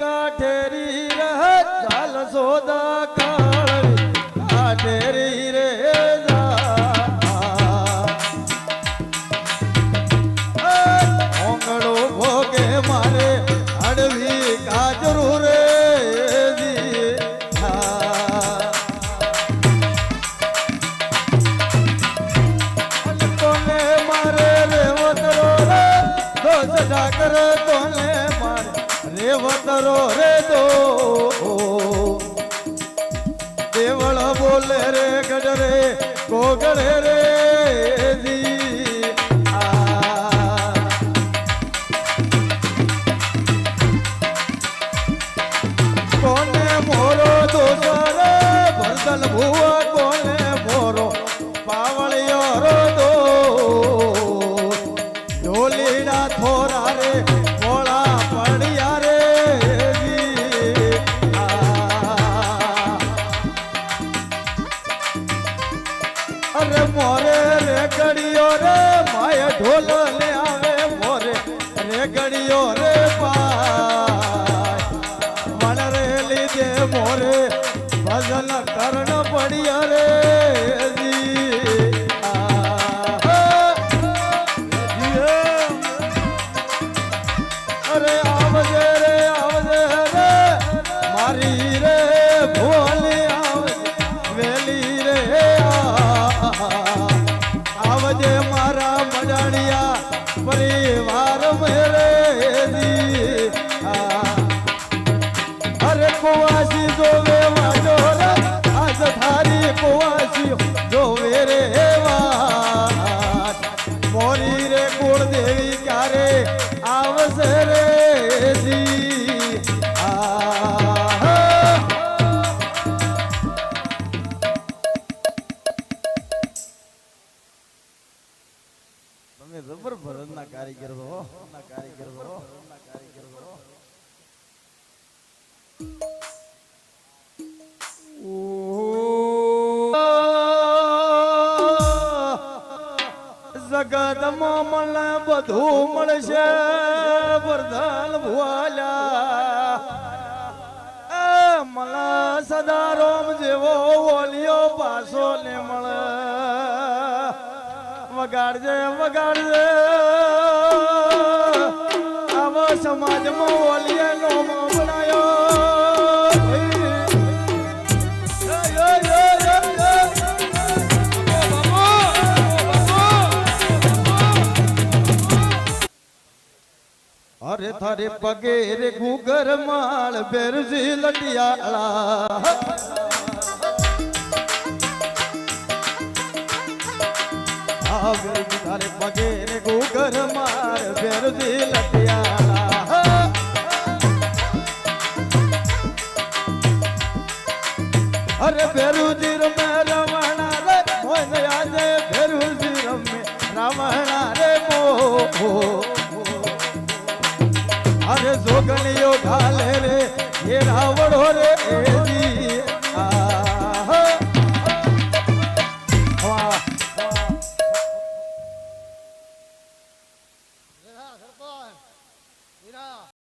કાઠેરી રહે ચાલ સોદા કાળી કાઠેરી રે ઓંગળો ભોગે મારે અડવી કાજરું રે ઠાકર તોને મારે રેવતરો રે દો દેવળ બોલે રે ગડરે કોગળે રે કોને મોરો દોસર ભરતલ ભુવા કોને મોરો પાવળિયો રો દો ઢોલીડા થોરા રે ભોળા પડ્યા રે અરે મોરે રે ગડિયો રે માય ઢોલ લે આવે મોરે રે ગડિયો રે પાય મન રે લીધે મોરે ભજન કરણ પડ્યા રે અરે આવજે રે મારી રે ભોલી આવજે વેલી રે આવજે મારા મડાડિયા પરિવાર મેરે અરે કુવાસી જોવે વાજો રે આજ થારી કુવાસી જોવે રે વાત મોરી રે કુળ દેવી ક્યારે આવશે રે તમે જબર ભરતના કારીગર છો જગતમાં મને બધું મળશે વરદાન ભુવાલ્યા મને સદા રોમ જેવો ઓલિયો પાછો ને મળે વગાડજે આવો સમાજમાં ઓલિયે નોમ બનાયો અરે થારે પગે રે ગુગર માળ બેરજી લટિયાળા આવે તારે પગે રે